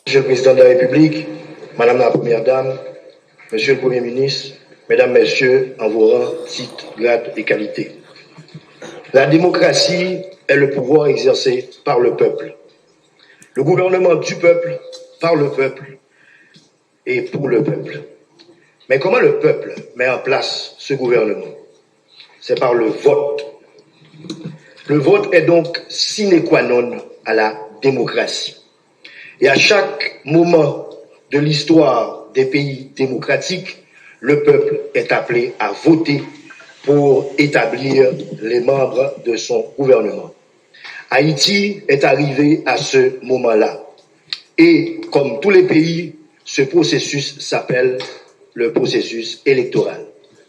Monsieur le Président de la République, Madame la Première Dame, Monsieur le Premier ministre, Mesdames, Messieurs, en vos rangs, titres, grades et qualités. La démocratie est le pouvoir exercé par le peuple. Le gouvernement du peuple, par le peuple et pour le peuple. Mais comment le peuple met en place ce gouvernement? C'est par le vote. Le vote est donc sine qua non à la démocratie. Et à chaque moment de l'histoire des pays démocratiques, le peuple est appelé à voter pour établir les membres de son gouvernement. Haïti est arrivé à ce moment-là. Et comme tous les pays, ce processus s'appelle le processus électoral.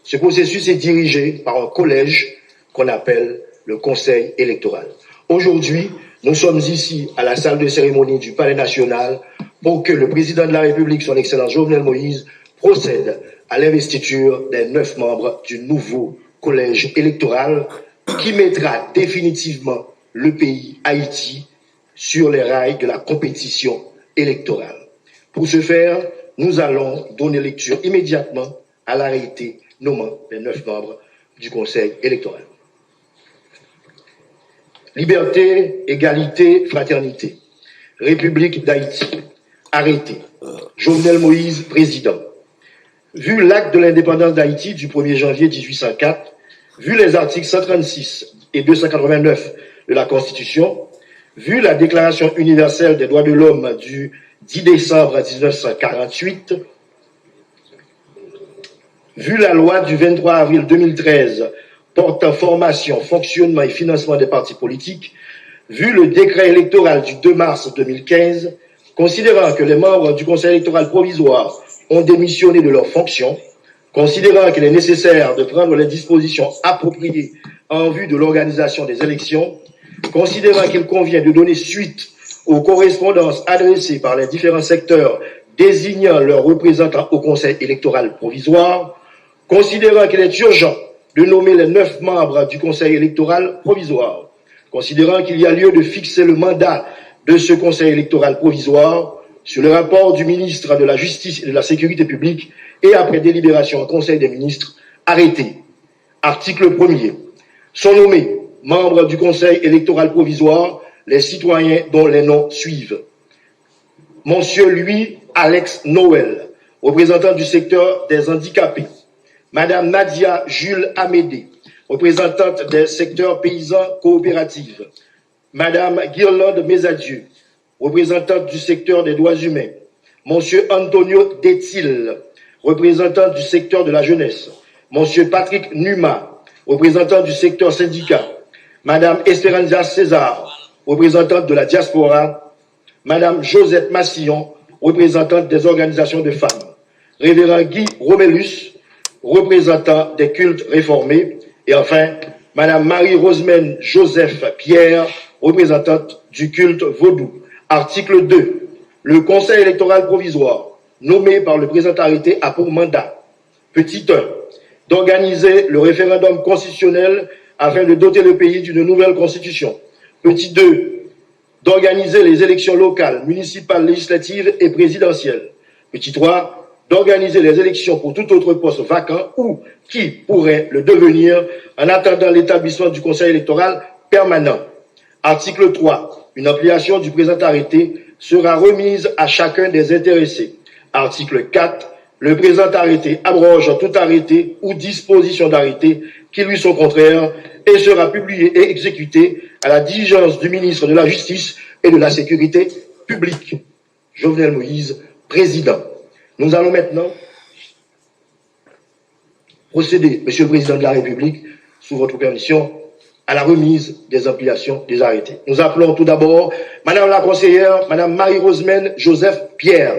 Ce processus est dirigé par un collège qu'on appelle le Conseil électoral. Aujourd'hui, nous sommes ici à la salle de cérémonie du Palais national pour que le président de la République, son Excellence Jovenel Moïse, procède à l'investiture des 9 membres du nouveau collège électoral qui mettra définitivement le pays Haïti sur les rails de la compétition électorale. Pour ce faire, nous allons donner lecture immédiatement à l'arrêté nommant les 9 membres du Conseil électoral. Liberté, égalité, fraternité. République d'Haïti. Arrêté. Jovenel Moïse, président. Vu l'acte de l'indépendance d'Haïti du 1er janvier 1804, vu les articles 136 et 289 de la Constitution, vu la Déclaration universelle des droits de l'homme du 10 décembre 1948, vu la loi du 23 avril 2013 portant formation, fonctionnement et financement des partis politiques, vu le décret électoral du 2 mars 2015, considérant que les membres du Conseil électoral provisoire ont démissionné de leurs fonctions, considérant qu'il est nécessaire de prendre les dispositions appropriées en vue de l'organisation des élections, considérant qu'il convient de donner suite aux correspondances adressées par les différents secteurs désignant leurs représentants au Conseil électoral provisoire, considérant qu'il est urgent de nommer les 9 membres du Conseil électoral provisoire, considérant qu'il y a lieu de fixer le mandat de ce Conseil électoral provisoire sur le rapport du ministre de la Justice et de la Sécurité publique et après délibération au Conseil des ministres, arrêté. Article 1er. Sont nommés membres du Conseil électoral provisoire les citoyens dont les noms suivent. Monsieur Louis Alex Noël, représentant du secteur des handicapés. Madame Nadia Jules Amédée, représentante des secteurs paysans coopératives. Madame Guirlande Mesadieu, représentante du secteur des droits humains. Monsieur Antonio Detil, représentant du secteur de la jeunesse. Monsieur Patrick Numa, représentant du secteur syndicat. Madame Esperanza César, représentante de la diaspora. Madame Josette Massillon, représentante des organisations de femmes. Révérend Guy Romélus, représentant des cultes réformés. Et enfin, Madame Marie-Rosemène Joseph Pierre, représentante du culte vaudou. Article 2. Le Conseil électoral provisoire, nommé par le présent arrêté, a pour mandat, petit 1, d'organiser le référendum constitutionnel afin de doter le pays d'une nouvelle constitution. Petit 2, d'organiser les élections locales, municipales, législatives et présidentielles. Petit 3, d'organiser les élections pour tout autre poste vacant ou qui pourrait le devenir en attendant l'établissement du Conseil électoral permanent. Article 3. Une ampliation du présent arrêté sera remise à chacun des intéressés. Article 4. Le présent arrêté abroge tout arrêté ou disposition d'arrêté qui lui sont contraires et sera publié et exécuté à la diligence du ministre de la Justice et de la Sécurité publique. Jovenel Moïse, président. Nous allons maintenant procéder, Monsieur le Président de la République, sous votre permission, à la remise des ampliations des arrêtés. Nous appelons tout d'abord Madame la conseillère, Madame Marie-Rosemène Joseph Pierre.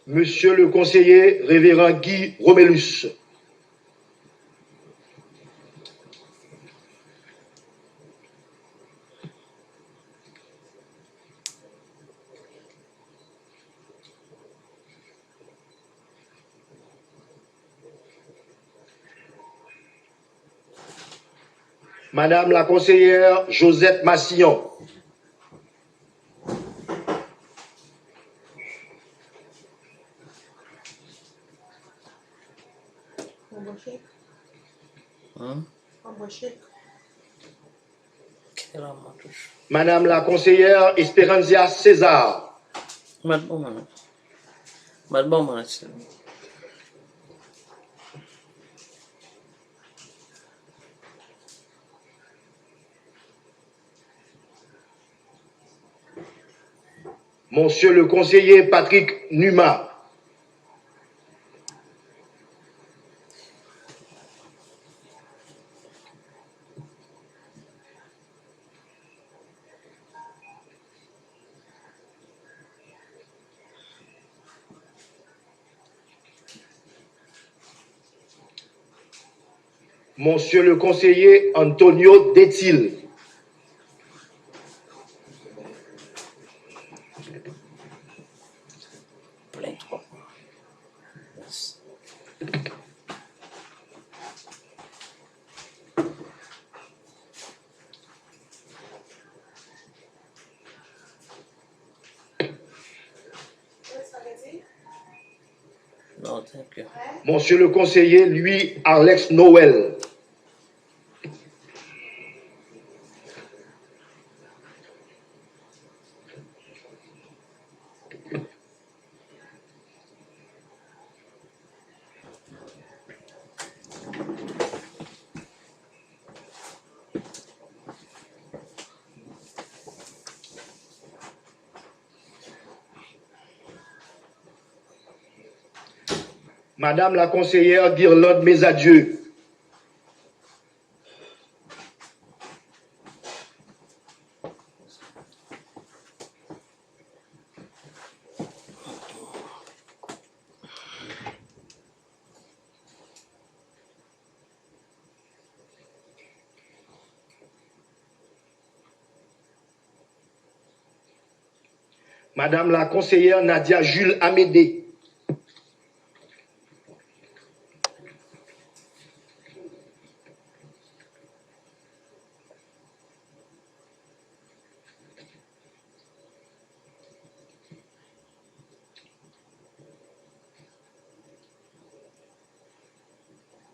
Monsieur le conseiller révérend Guy Romélus. Madame la conseillère Josette Massillon. Madame la conseillère Esperanzia César. Monsieur le conseiller Patrick Numa. Monsieur le conseiller Antonio Detil. Monsieur le conseiller Louis Alex Noël. Madame la conseillère Guirlande Mesadieu. Madame la conseillère Nadia Jules Amédée.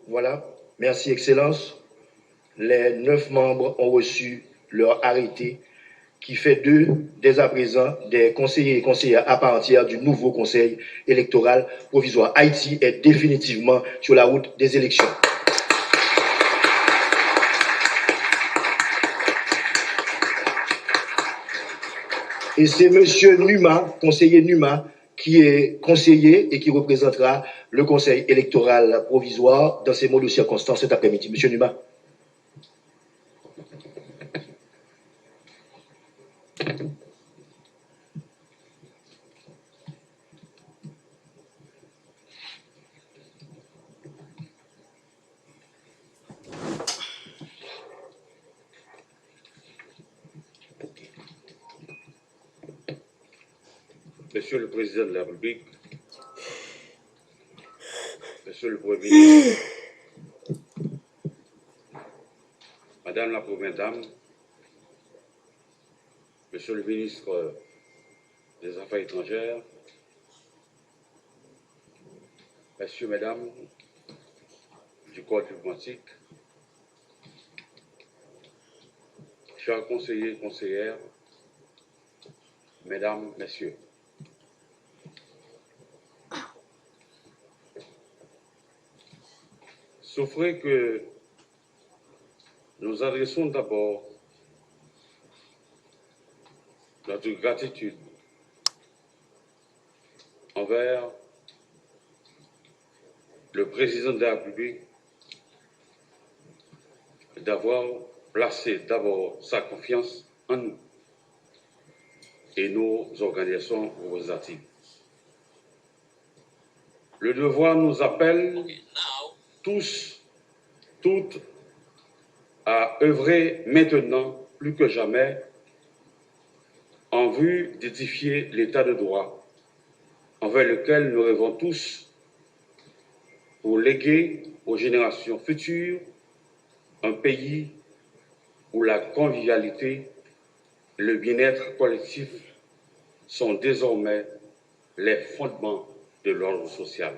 Voilà, merci Excellence. Les 9 membres ont reçu leur arrêté qui fait d'eux, dès à présent, des conseillers et conseillères à part entière du nouveau Conseil électoral provisoire. Haïti est définitivement sur la route des élections. Et c'est M. Numa, conseiller Numa, qui est conseiller et qui représentera le Conseil électoral provisoire dans ces mots de circonstance cet après-midi. M. Numa. Monsieur le Président de la République, Monsieur le Premier ministre, Madame la Première Dame, Monsieur le ministre des Affaires étrangères, Messieurs, Mesdames du corps diplomatique, chers conseillers et conseillères, Mesdames, Messieurs. Souffrez que nous adressons d'abord notre gratitude envers le Président de la République d'avoir placé d'abord sa confiance en nous et nos organisations représentatives. le devoir nous appelle tous, toutes, à œuvrer maintenant plus que jamais en vue d'édifier l'état de droit envers lequel nous rêvons tous pour léguer aux générations futures un pays où la convivialité et le bien-être collectif sont désormais les fondements de l'ordre social.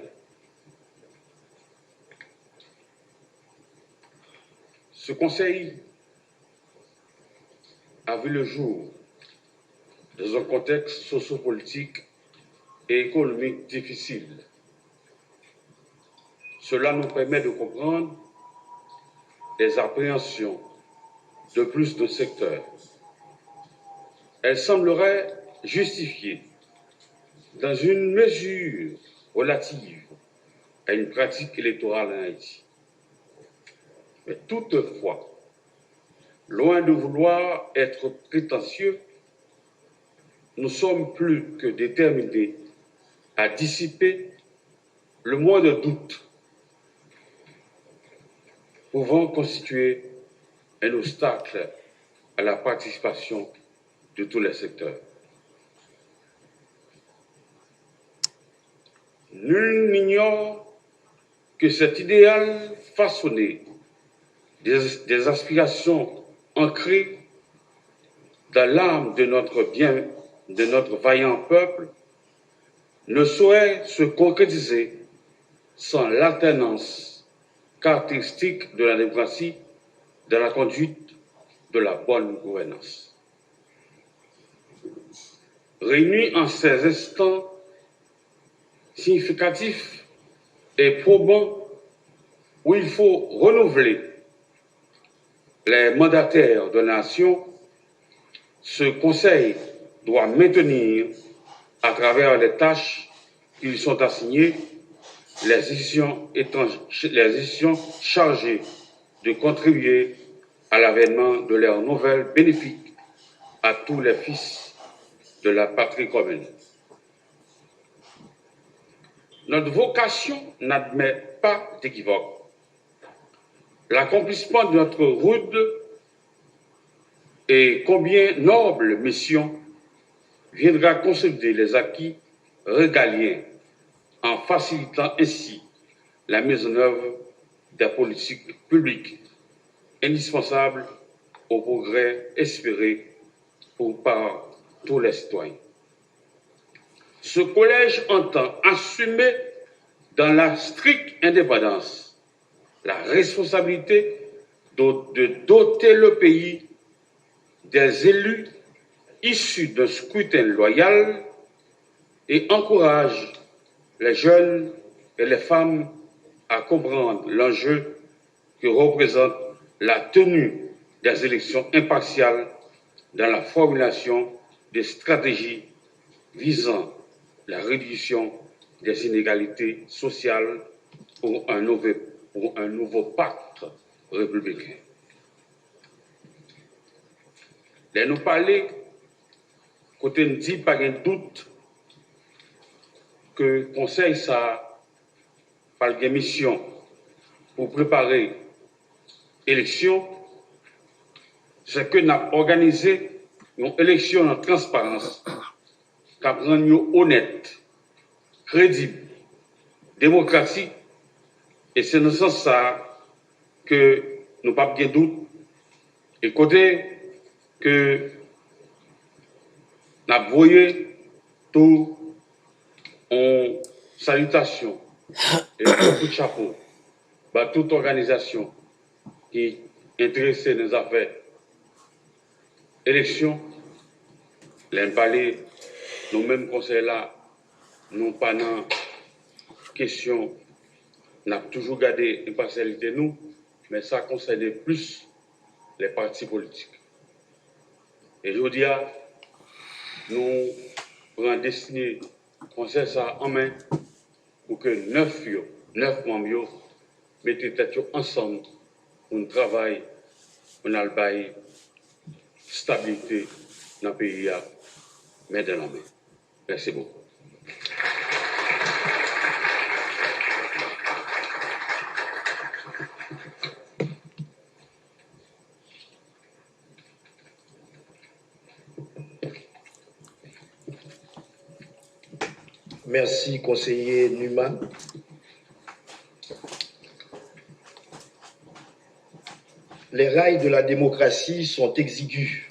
Ce conseil a vu le jour dans un contexte sociopolitique et économique difficile. Cela nous permet de comprendre les appréhensions de plus de secteurs. Elles sembleraient justifiées dans une mesure relative à une pratique électorale en Haïti. Mais toutefois, loin de vouloir être prétentieux, nous sommes plus que déterminés à dissiper le moindre doute pouvant constituer un obstacle à la participation de tous les secteurs. Nul n'ignore que cet idéal façonné des aspirations ancrées dans l'âme de notre vaillant peuple ne saurait se concrétiser sans l'alternance caractéristique de la démocratie dans la conduite de la bonne gouvernance. Réunis en ces instants significatifs et probants où il faut renouveler les mandataires de la nation, ce Conseil doit maintenir, à travers les tâches qui lui sont assignées, les décisions chargées de contribuer à l'avènement de l'ère nouvelle bénéfique à tous les fils de la patrie commune. Notre vocation n'admet pas d'équivoque. L'accomplissement de notre rude et combien noble mission viendra consolider les acquis régaliens en facilitant ainsi la mise en œuvre des politiques publiques indispensables au progrès espéré par tous les citoyens. Ce collège entend assumer dans la stricte indépendance la responsabilité de doter le pays des élus issus d'un scrutin loyal et encourage les jeunes et les femmes à comprendre l'enjeu que représente la tenue des élections impartiales dans la formulation des stratégies visant la réduction des inégalités sociales pour un nouveau pacte républicain. Les nous parler, côté nous dit pas de doute que le Conseil ça par une mission pour préparer l'élection, c'est que nous avons organisé une élection en transparence qui rend honnête, crédible, démocratique, et c'est dans ce sens ça que nous n'avons pas de doute. Et côté que nous avons vu tout en salutation et un coup de chapeau à toute organisation qui est intéressée dans les affaires élections, les parler, nous-mêmes conseils là, nous pas dans question, nous avons toujours gardé l'impartialité nous, mais ça concerne plus les partis politiques. Et je dis, nous prenons destiné conseil ça en main pour que 9 membres mettent tête ensemble pour nous travailler, pour nous avoir stabilité dans le pays, main dans la main. Merci beaucoup. Merci, conseiller Numa. Les rails de la démocratie sont exigus,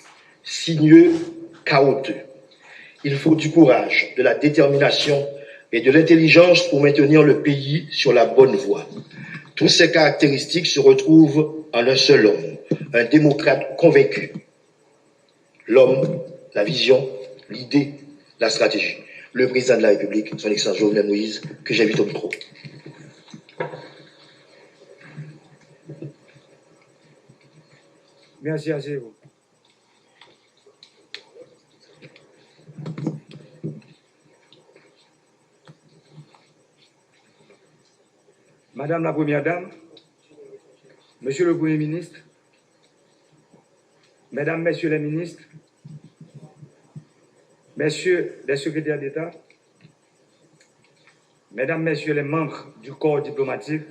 sinueux, chaotiques. Il faut du courage, de la détermination et de l'intelligence pour maintenir le pays sur la bonne voie. Toutes ces caractéristiques se retrouvent en un seul homme, un démocrate convaincu. L'homme, la vision, l'idée, la stratégie. Le président de la République, son Excellence Jovenel Moïse, que j'invite au micro. Merci à vous. Madame la Première Dame, Monsieur le Premier ministre, Mesdames, Messieurs les ministres, Messieurs les secrétaires d'État, Mesdames, Messieurs les membres du corps diplomatique,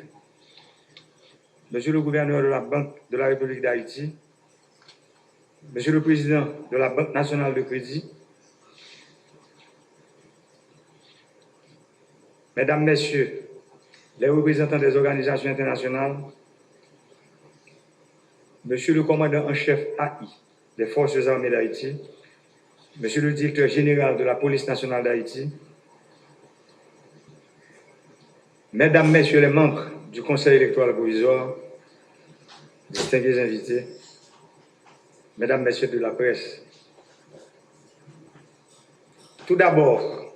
Monsieur le gouverneur de la Banque de la République d'Haïti, Monsieur le Président de la Banque nationale de crédit, Mesdames, Messieurs les représentants des organisations internationales, Monsieur le commandant en chef AI des Forces armées d'Haïti, Monsieur le directeur général de la Police nationale d'Haïti, Mesdames, Messieurs les membres du Conseil électoral provisoire, distingués invités, Mesdames, Messieurs de la presse. Tout d'abord,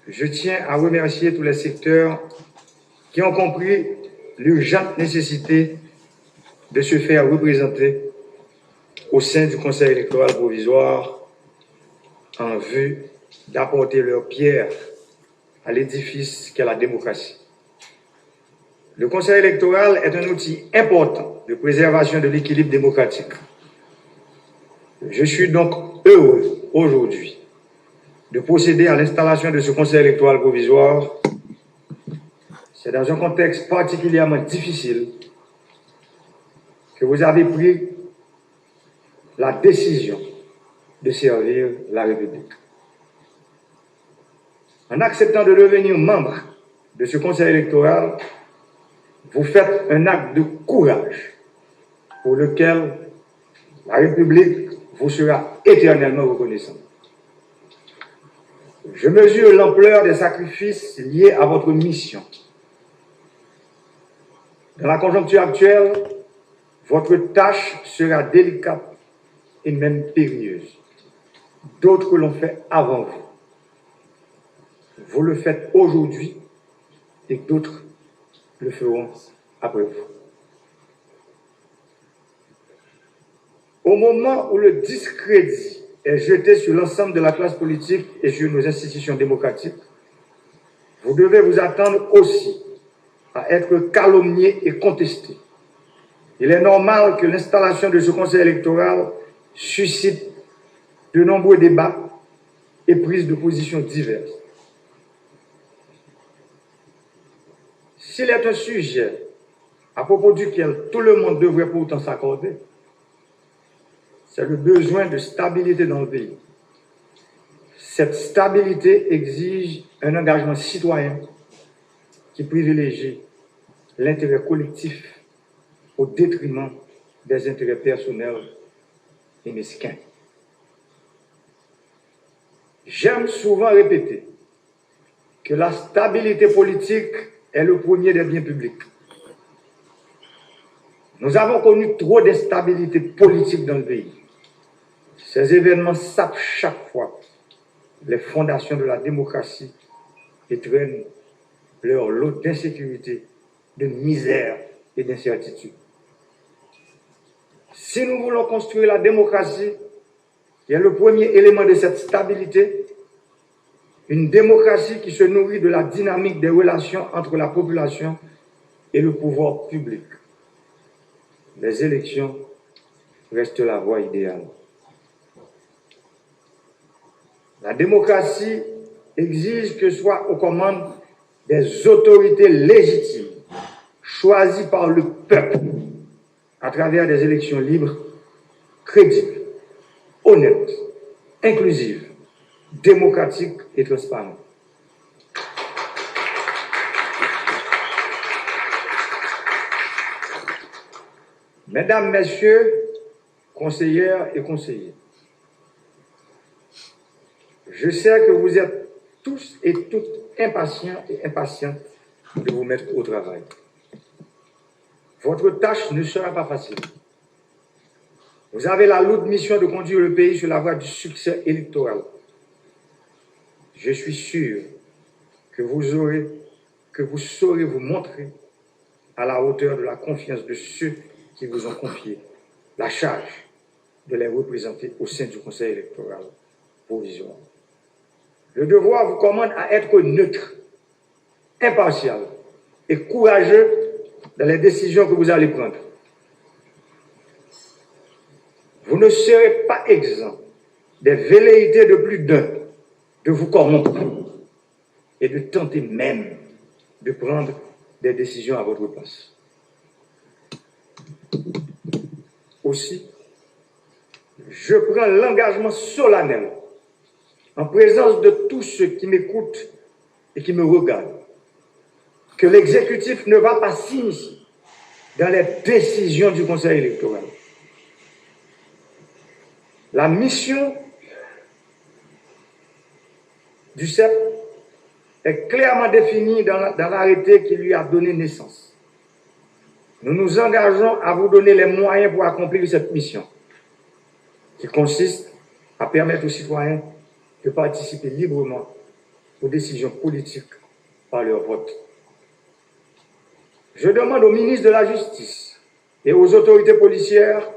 je tiens à remercier tous les secteurs qui ont compris l'urgente nécessité de se faire représenter au sein du Conseil électoral provisoire en vue d'apporter leur pierre à l'édifice qu'est la démocratie. Le Conseil électoral est un outil important de préservation de l'équilibre démocratique. Je suis donc heureux aujourd'hui de procéder à l'installation de ce Conseil électoral provisoire. C'est dans un contexte particulièrement difficile que vous avez pris la décision de servir la République. En acceptant de devenir membre de ce Conseil électoral, vous faites un acte de courage pour lequel la République vous sera éternellement reconnaissante. Je mesure l'ampleur des sacrifices liés à votre mission. Dans la conjoncture actuelle, votre tâche sera délicate et même périlleuse. D'autres l'ont fait avant vous. Vous le faites aujourd'hui et d'autres le feront après vous. Au moment où le discrédit est jeté sur l'ensemble de la classe politique et sur nos institutions démocratiques, vous devez vous attendre aussi à être calomnié et contesté. Il est normal que l'installation de ce Conseil électoral suscite de nombreux débats et prises de position diverses. S'il est un sujet à propos duquel tout le monde devrait pourtant s'accorder, c'est le besoin de stabilité dans le pays. Cette stabilité exige un engagement citoyen qui privilégie l'intérêt collectif au détriment des intérêts personnels et mesquins. J'aime souvent répéter que la stabilité politique est le premier des biens publics. Nous avons connu trop d'instabilité politique dans le pays. Ces événements sapent chaque fois les fondations de la démocratie et traînent leur lot d'insécurité, de misère et d'incertitude. Si nous voulons construire la démocratie, qui est le premier élément de cette stabilité, une démocratie qui se nourrit de la dynamique des relations entre la population et le pouvoir public. Les élections restent la voie idéale. La démocratie exige que soient aux commandes des autorités légitimes, choisies par le peuple, à travers des élections libres, crédibles, honnêtes, inclusives, démocratiques et transparentes. Mesdames, Messieurs, conseillères et conseillers, je sais que vous êtes tous et toutes impatients et impatientes de vous mettre au travail. Votre tâche ne sera pas facile. Vous avez la lourde mission de conduire le pays sur la voie du succès électoral. Je suis sûr que vous saurez vous montrer à la hauteur de la confiance de ceux qui vous ont confié la charge de les représenter au sein du Conseil électoral provisoire. Le devoir vous commande à être neutre, impartial et courageux dans les décisions que vous allez prendre. Vous ne serez pas exempt des velléités de plus d'un de vous corrompre et de tenter même de prendre des décisions à votre place. Aussi, je prends l'engagement solennel, en présence de tous ceux qui m'écoutent et qui me regardent, que l'exécutif ne va pas s'initier dans les décisions du Conseil électoral. La mission du CEP est clairement définie dans l'arrêté qui lui a donné naissance. Nous nous engageons à vous donner les moyens pour accomplir cette mission, qui consiste à permettre aux citoyens de participer librement aux décisions politiques par leur vote. Je demande au ministre de la Justice et aux autorités policières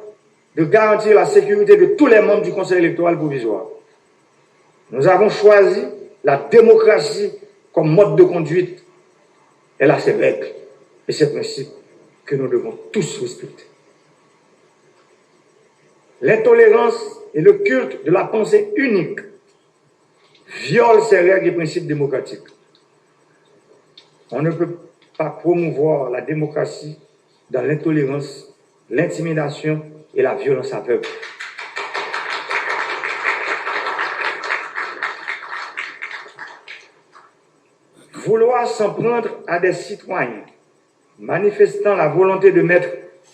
de garantir la sécurité de tous les membres du Conseil électoral provisoire. Nous avons choisi la démocratie comme mode de conduite. Elle a ses règles et ses principes que nous devons tous respecter. L'intolérance et le culte de la pensée unique violent ces règles et principes démocratiques. On ne peut pas promouvoir la démocratie dans l'intolérance, l'intimidation et la violence aveugle. Vouloir s'en prendre à des citoyens manifestant la volonté de mettre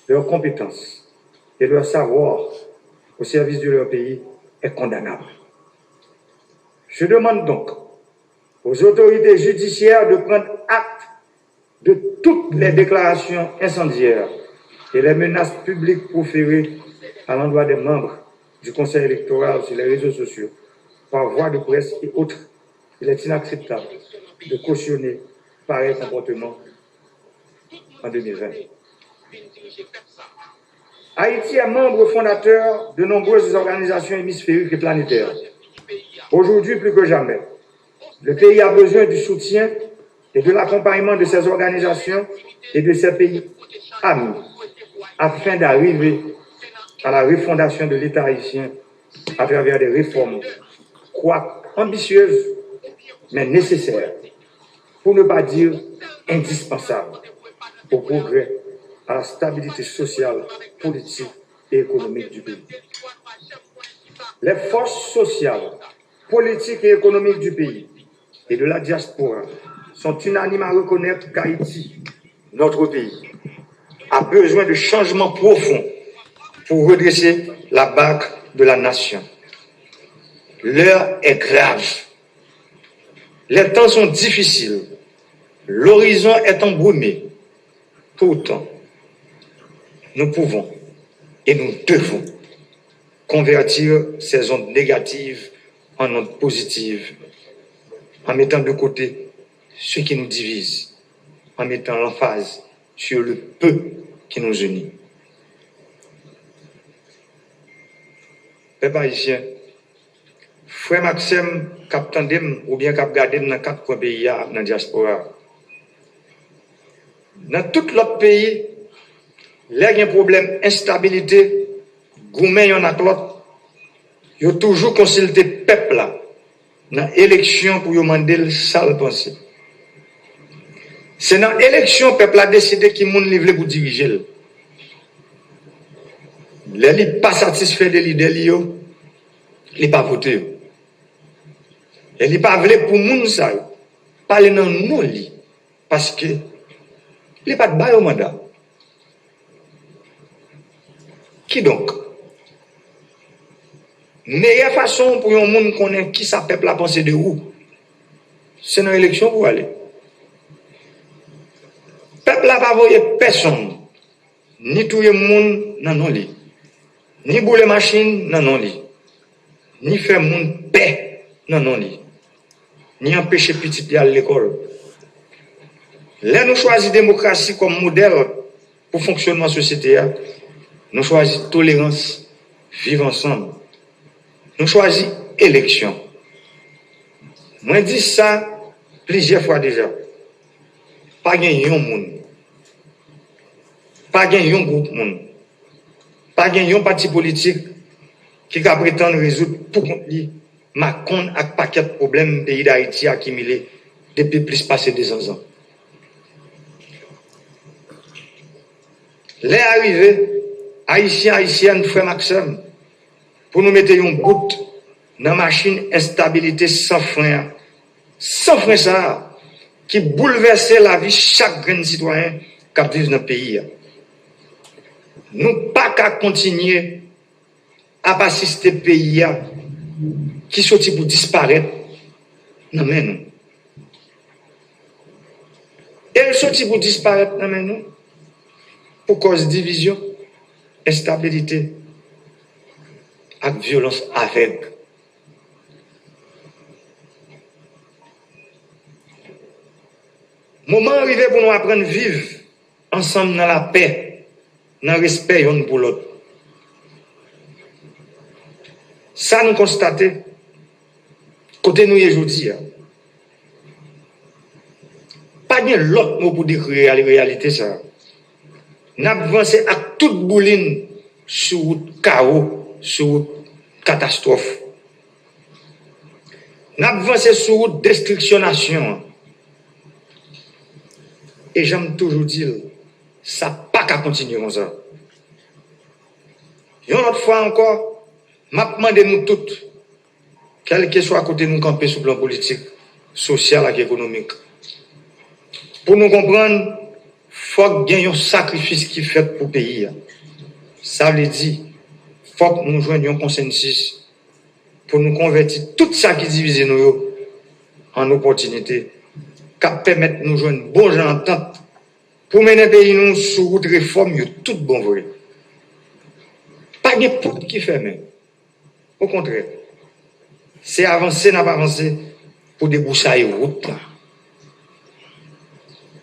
leurs compétences et leur savoir au service de leur pays est condamnable. Je demande donc aux autorités judiciaires de prendre acte de toutes les déclarations incendiaires et les menaces publiques proférées à l'endroit des membres du Conseil électoral sur les réseaux sociaux, par voie de presse et autres. Il est inacceptable de cautionner pareil comportement en 2020. Haïti est membre fondateur de nombreuses organisations hémisphériques et planétaires. Aujourd'hui, plus que jamais, le pays a besoin du soutien et de l'accompagnement de ces organisations et de ces pays amis afin d'arriver à la refondation de l'État haïtien à travers des réformes, quoique ambitieuses, mais nécessaires, pour ne pas dire indispensables, au progrès, à la stabilité sociale, politique et économique du pays. Les forces sociales, politiques et économiques du pays et de la diaspora sont unanimes à reconnaître qu'Haïti, notre pays, a besoin de changements profonds pour redresser la barque de la nation. L'heure est grave. Les temps sont difficiles. L'horizon est embrumé. Pourtant, nous pouvons et nous devons convertir ces ondes négatives en ondes positives, en mettant de côté ce qui nous divise, en mettant l'emphase sur le peu qui nous unit. Peuple haïtien, frère Maxime, cap tandem ou bien cap gardem dans 4 coins pays dans la diaspora. Dans tout l'autre pays, il y a un problème d'instabilité, gourmet yon ak l'autre, il y a toujours consulté le peuple là, dans l'élection pour demander le sale pensée. C'est dans l'élection que le peuple a décidé qui moun livre pour diriger. Les li pas satisfait de l'idée li il pas voté. Et il pas voulu pour moun ça parler dans non li parce que il pas de bail au mandat. Qui donc? Meilleure façon pour un monde connaître qui ça peuple a pensé de où? C'est dans l'élection pour aller. Peuple n'a pas voyé personne, ni tout le monde dans non lit, ni bouler machine dans non lit, ni faire monde paix dans non lit, ni empêcher petit pied à l'école. Là, nous choisissons la démocratie comme modèle pour fonctionnement de la société. Nous choisissons tolérance, vivre ensemble. Nous choisissons élection. Moi, je dis ça plusieurs fois déjà. Pas gagner un monde. Pas gagner un groupe monde. Pas gagner un parti politique qui va prétendre résoudre pour lui Macron avec paquet de problèmes pays d'Haïti accumulés depuis plus passé 200 ans. Les arrivés, Haïtiens, Haïtiennes, frère Maxime, pour nous mettre une goutte dans la machine instabilité sans frein ça, qui bouleverse la vie de chaque grand citoyen qui vit dans le pays. Nous pas qu'à continuer à assister le pays qui sorti pour disparaître. Non, mais nous. Elle sorti pour disparaître, non, mais nous. Pour cause de division, instabilité, et violence aveugle. Moment arrivé pour nous apprendre à vivre ensemble dans la paix, dans le respect l'un pour l'autre. Ça nous constatons, côté nous aujourd'hui. Pas de l'autre mot pour décrire la réalité ça. Nous avons avancé à toute bouline sur route chaos, sur route catastrophe. Nous avons avancé sur route destruction. Et j'aime toujours dire, ça n'a pas qu'à continuer comme ça. Et une autre fois encore, je demande nous toutes, quel que soit à côté de nous camper sur le plan politique, social et économique, pour nous comprendre, il faut qu'il y ait un sacrifice qui est fait pour le pays. Ça veut dire, il faut que nous joignions un consensus pour nous convertir tout ça qui divise nous en opportunités, qui permettent de nous joindre une bonne entente pour mener le pays nous sur route réforme, tout bon vrai. Pas de porte qui ferme. Au contraire, c'est avancer, n'a pas avancé pour débroussailler la route.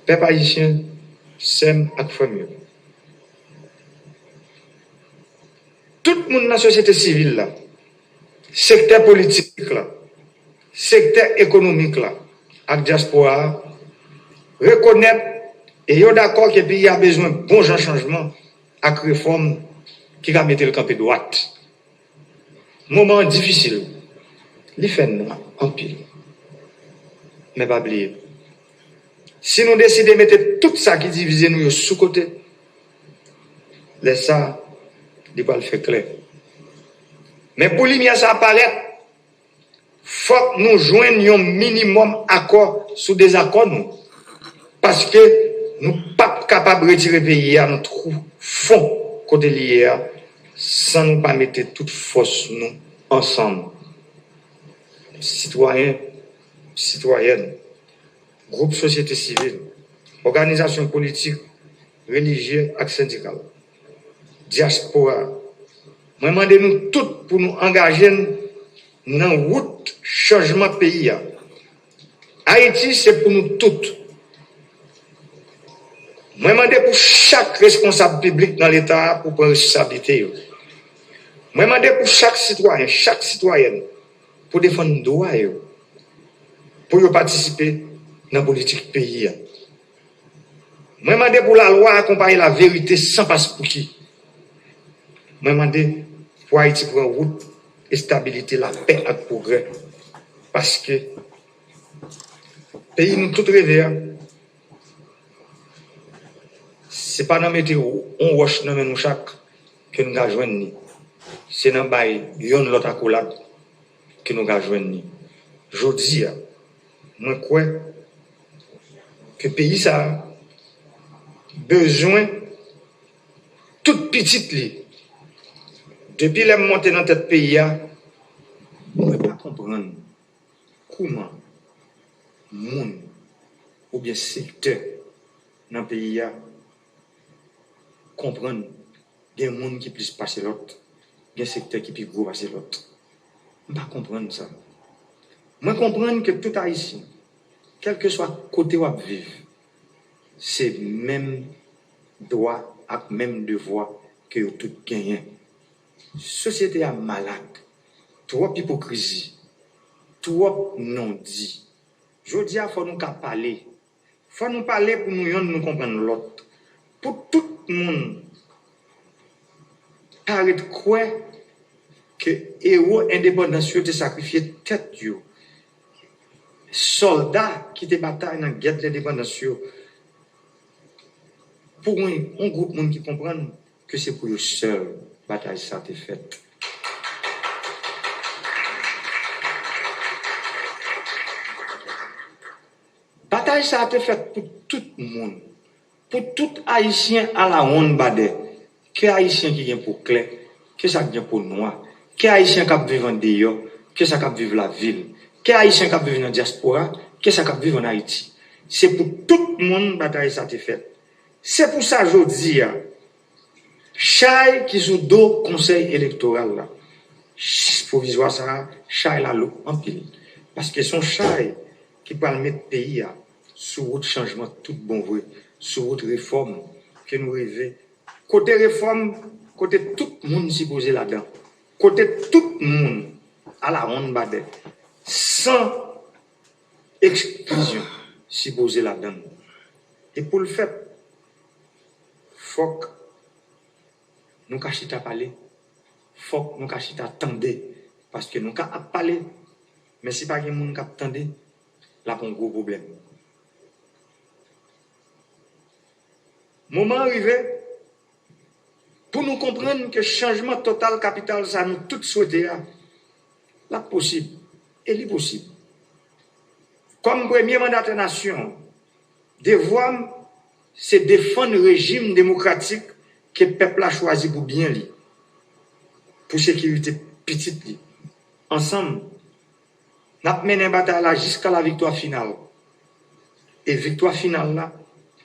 Peuple haïtien, s'aime avec famille. Tout le monde dans la société civile, là, secteur politique, là, secteur économique, là, avec diaspora, reconnaître et est d'accord que le pays a besoin de bons changements avec réforme qui va mettre le camp de droite. Moment difficile, il fait en pile. Mais pas oublier. Si nous décidons de mettre tout ça qui divise nous sous côté, laisse ça, il va le faire clair. Mais pour lumière ça apparaît, faut que nous joignions un minimum accord sous des accords nous. Parce que nous ne sommes pas capables de retirer le pays à notre fond côté lié sans nous pas mettre toute force nous ensemble. Citoyens, citoyennes, groupes société civile, organisations politiques, religieuses et syndicales, diaspora. Moi, demandez-nous toutes pour nous engager dans la route changement pays. Haïti, c'est pour nous toutes. Moi, demandez pour chaque responsable public dans l'État pour prendre responsabilité. Moi, demandez pour chaque citoyen, chaque citoyenne, pour défendre nos droits, pour participer dans la politique pays. Moi, demandez pour la loi accompagner la vérité sans passe pour qui. Moi, demandez pour Haïti pour une route et stabilité, la paix et le progrès. Parce que le pays nous tout rêvé. Ce n'est pas dans la météo, on roche dans nous chaque que nous avons joindre. C'est dans le l'autre accolade que nous avons joindre. Je dis, moi, crois que le pays a besoin, toute petite, Depuis la montée dans tête pays, on ne peut pas comprendre comment monde ou bien secteur dans le pays comprendre qu'il y a des gens qui plus passer l'autre, il y a des secteurs qui plus gros passer l'autre. On ne peut pas comprendre ça. Moi, comprendre que tout Haïtien, quel que soit côté où on vit, c'est même droit et même devoir que tout gagne. La société est malade, trop hypocrisie, trop non-dit. Je dis qu'il faut nous parler. Il faut nous parler pour nous comprendre l'autre. Pour tout le monde, paraît quoi que héros indépendants ont sacrifié tête. Soldats qui étaient bataille dans la guerre de l'indépendance, pour un groupe de monde qui comprennent que c'est pour eux seuls bataille ça a été faite. Bataille ça a été faite pour tout le monde, pour tout Haïtien à la ronde badé, que Haïtien qui vient pour clair, que ça vient pour noir, que Haïtien qui vivent en dehors, que ça qui vivent la ville. Que Haïtien qui vivent dans la diaspora, que ça qui vivent en Haïti. C'est pour tout le monde bataille ça a été faite. C'est pour ça que je dis, Chai qui sous dos conseil électoral là, provisoire ça, Chai là l'eau en pile. Parce que son Chai qui peut mettre le pays sur route changement tout bon vrai, sur route réforme que nous rêvons. Côté réforme, côté tout le monde s'y poser là-dedans. Côté tout le monde à la ronde badette. Sans exclusion, s'y poser là-dedans. Et pour le faire, il faut que nous cachions à parler, il faut que nous cachions à attendre, parce que nous cachions à parler, mais si pas de monde qui attend, là, on a un gros problème. Moment arrivé, pour nous comprendre que le changement total capital, ça nous tous souhaité, là, possible. Et il est possible. Comme premier mandat de nation, devoir, c'est défendre le régime démocratique que le peuple a choisi pour bien lui, pour sécurité petite lui. Ensemble, nous avons mené une bataille là jusqu'à la victoire finale. Et victoire finale là,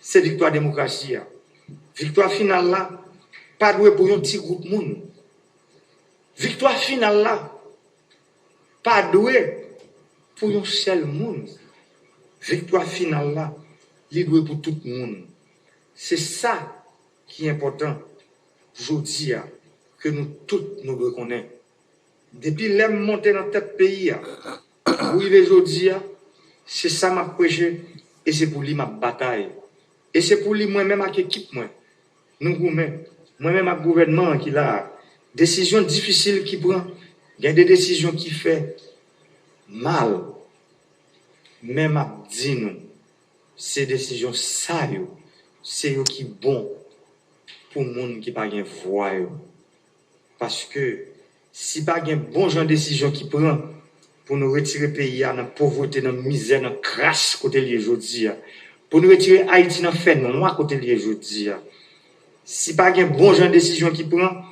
c'est victoire démocratie. Victoire finale là, pas doué pour un petit groupe de monde. Victoire finale là, pas doué pour un seul monde. Victoire finale là, il est doué pour tout le monde. C'est ça qui est important. Je dis que nous tous nous reconnaissons. Depuis l'aime monter dans tête pays, où il est aujourd'hui, c'est ça m'a prêché et c'est pour lui ma bataille. Et c'est pour lui moi-même avec l'équipe moi. Nous moi-même avec le gouvernement qui a décisions difficiles qui prend, il y a des décisions qui fait mal. Même à dire nous, ces décisions ça c'est eux qui bon pour le monde qui pas gain voix. Parce que si pas gain bon genre de décision qui prend pour nous retirer le pays dans la pauvreté, dans la misère, dans la crasse côté lié aujourd'hui, pour nous retirer Haïti dans le fait noir côté lié aujourd'hui, si pas gain bon genre de décision qui prend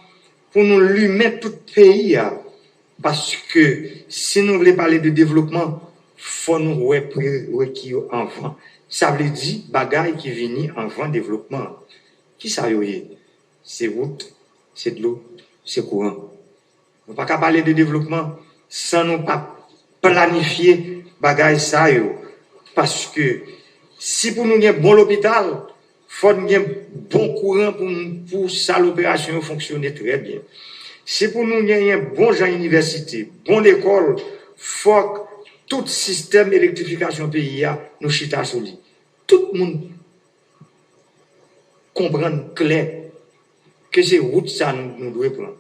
pour nous lui mettre tout le pays, parce que si nous voulons parler de développement, faut nous requis avant. Ça veut dire bagaille qui vient avant développement. Qui ça y est? C'est route, c'est de l'eau, c'est courant. On ne peut pas parler de développement sans nous pas planifier bagaille ça y est. Parce que si pour nous y a bon l'hôpital, faut nous y a bon courant pour ça l'opération fonctionner très bien. Si pour nous y a un bon genre université, bonne école, faut tout système d'électrification pays nous chita sur lui. Tout le monde comprend clair que c'est route ça nous devons prendre.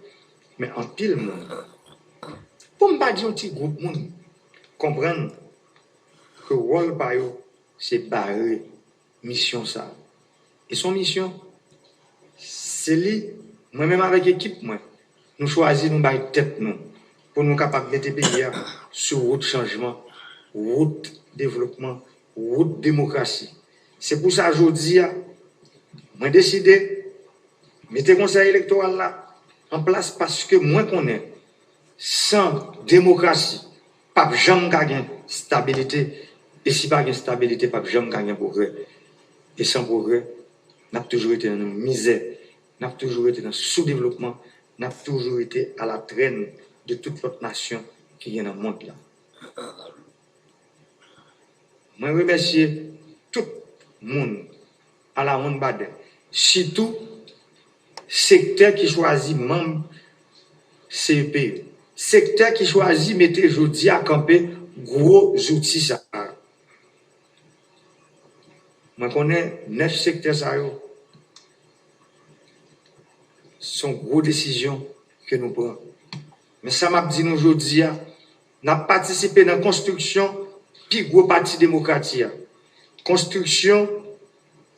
Mais en pile monde, pour ne pas dire un petit groupe monde, comprendre que rôle par eux, c'est barrer mission ça. Et son mission, c'est lui, moi-même avec l'équipe, nous choisissons nous bailler tête nous pour nous capables de mettre le pays sur route changement, route développement, route démocratie. C'est pour ça aujourd'hui, moi décidé, mettre le conseil électoral là, en place parce que moins qu'on est, sans démocratie, pas jamais gagner stabilité. Et si pas de stabilité, pas jamais gagner progrès. Et sans progrès, on a toujours été dans une misère, on a toujours été dans le sous-développement, on a toujours été à la traîne de toute l'autre nation qui est dans le monde là. Je remercie tout le monde à la monde badin, surtout secteur qui choisit membre CEP, secteur qui choisit mettre aujourd'hui à camper gros outils ça. Je connais 9 secteurs ça sont gros décisions que nous prenons. Mais ça m'a dit nous aujourd'hui, nous avons participé dans la construction puis gros parti démocratique, construction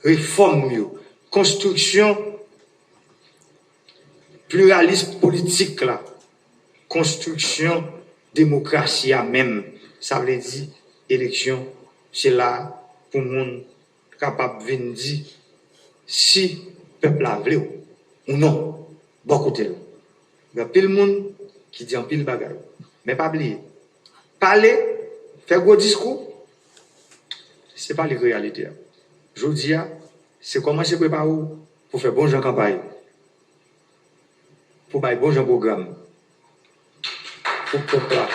réforme, construction pluralisme politique là, construction démocratie même. Ça veut dire élection, c'est là pour le monde capable de venir dire si le peuple a voulu ou non. Bon côté. Il y a pile monde qui dit en pile bagarre. Mais pas oublier. Parler, faire gros discours, ce n'est pas les réalités. Je dis, c'est comment se préparer pour faire bon genre campagne. Pour faire bon genre programme. Pour le peuple là.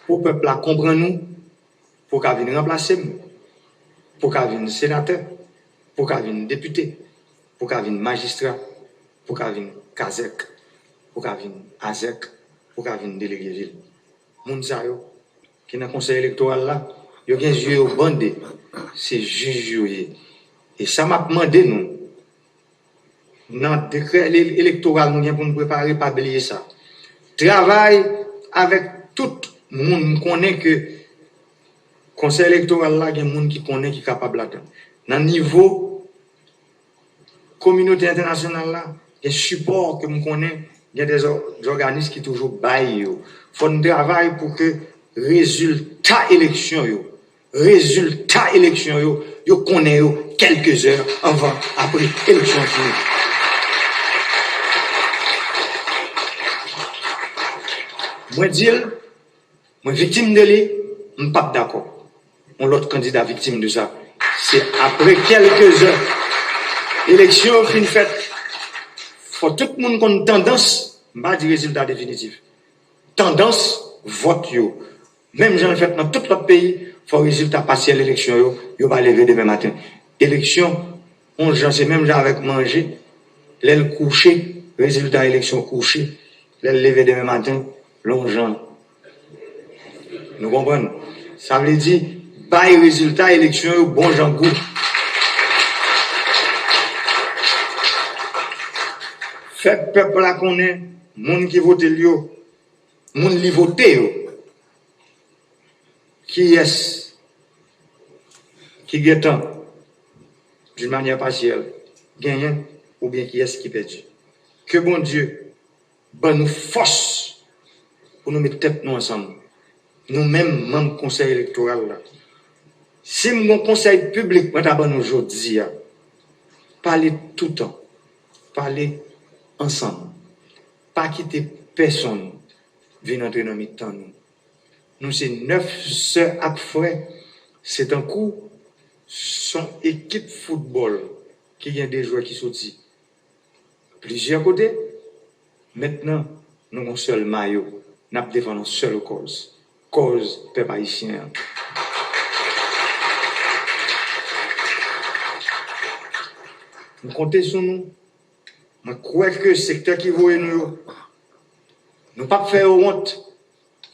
Pour le peuple là, comprendre-nous, pour qu'il vienne remplacer nous, pour qu'il vienne sénateur, pour qu'il vienne député, pour qu'il vienne magistrat, pour qu'il vienne Kazek, pour qu'il vienne Azek, pour qu'il vienne délégué ville. Moun sa yo, qui dans le conseil électoral là, yo gen yeux au bandé, c'est juge. Et ça m'a demandé nous, dans le décret électoral, nous avons pour nous préparer, pas oublier ça. Travail avec tout le monde, connaît que le conseil électoral là, il y a des gens qui connaît qui est capable là-dedans. Dans le niveau communauté internationale là, il y a des supports que nous connaissons, il y a des organismes qui toujours baillent. Il faut un travail pour que résultat élection yo connaît quelques heures avant, après élection finie. Moi dis, moi victime de lui, je ne suis pas d'accord. On l'autre candidat victime de ça. C'est après quelques heures, élection fin faite, faut tout le monde qu'on tendance, pas du résultat définitif. Tendance, vote yo. Même j'en ai fait dans tout le pays, faut résultat partiel l'élection yo va lever demain matin. Élection, on j'en sais même avec manger, l'aile couché, résultat élection couché, l'aile lever demain matin, l'ongeant. Nous comprenons? Ça veut dire, bail résultat élection yo bon j'en goût. Fait peuple là qu'on est, monde qui vote yo, monde qui vote yo. Qui est-ce qui gagne d'une manière partielle, gagnant ou bien qui est-ce qui perd? Que bon Dieu, ben nous force pour nous mettre tête nous ensemble. Nous-mêmes, membres du conseil électoral là. Si mon conseil public, moi d'abord aujourd'hui, parler tout le temps, parler ensemble, pas quitter personne, venir entrer dans notre temps nous. Nous, c'est 9 sœurs à frères. C'est un coup, son équipe football qui a des joueurs qui sont plusieurs côtés. Maintenant, nous avons un seul maillot. Nous défendons une seule cause. Cause peuple haïtien. Nous comptons sur nous. Je crois que le secteur qui voit nous, nous pas faire honte.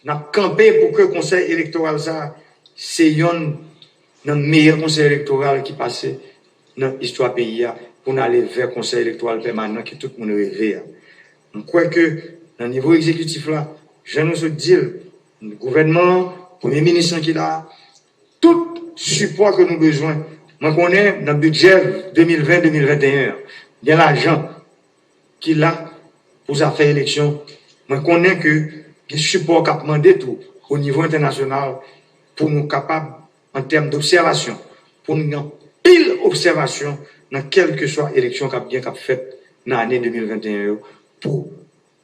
Nous avons campé pour que le conseil électoral, ça, c'est le meilleur conseil électoral qui passe dans l'histoire du pays pour aller vers le conseil électoral permanent que tout le monde rêve. Je crois que, dans le niveau exécutif, là, je nous dis, le gouvernement, le premier ministre qui est là, tout support que nous avons besoin. Moi, je connais dans le budget 2020-2021, il y a l'argent qui est là pour faire élection. Moi, je connais que le support qu'a demandé tout au niveau international pour nous capables, en termes d'observation, pour nous pile observation dans quelle que soit l'élection qui a faite dans l'année 2021 pour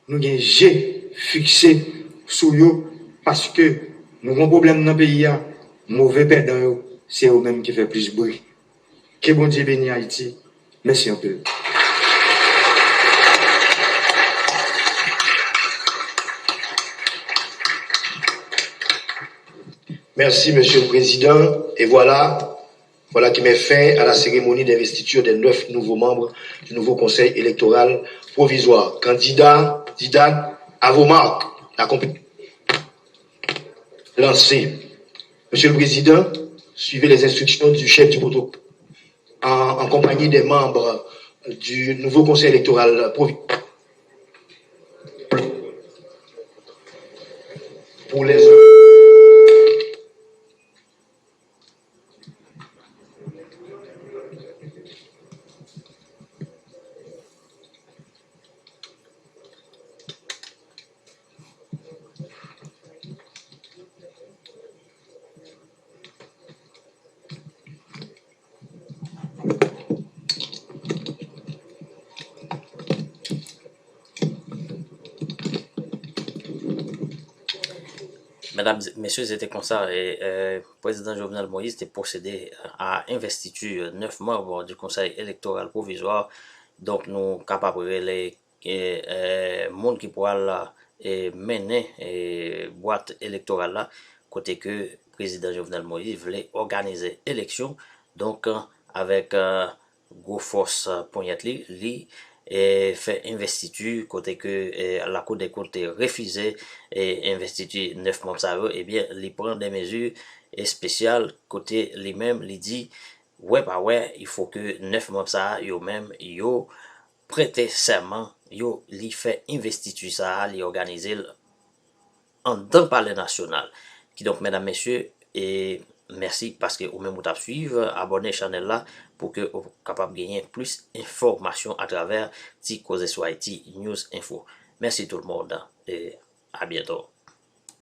nous gagner G fixé sur eux parce que nous avons un problème dans le pays, mauvais perdant, c'est eux-mêmes qui fait plus de bruit. Que bon Dieu bénisse Haïti. Merci un peu. Merci, Monsieur le Président. Et voilà qui met fin à la cérémonie d'investiture des 9 nouveaux membres du nouveau Conseil électoral provisoire. Candidats, à vos marques. La compétition lancée. Monsieur le Président, suivez les instructions du chef du protocole en compagnie des membres du nouveau Conseil électoral provisoire. Pour les Mesdames, Messieurs, c'était comme ça. Et président Jovenel Moïse était procédé à investiture 9 membres du Conseil électoral provisoire. Donc, nous capables les monde qui pourra mener boîte électorale là, côté que président Jovenel Moïse voulait organiser élection. Donc, avec gros force poignette li et fait investiture côté que la Cour des comptes refusé et investiture 9 membres ça et bien il prend des mesures spéciales côté lui-même il dit ouais il faut que 9 membres ça yo même yo prêter serment yo li fait investiture ça li organiser en dans le palais national qui donc mesdames messieurs et merci parce que vous même vous suivre, abonnez channel là pour que vous capable de gagner plus d'informations à travers Ti Cause Haïti News Info. Merci tout le monde et à bientôt.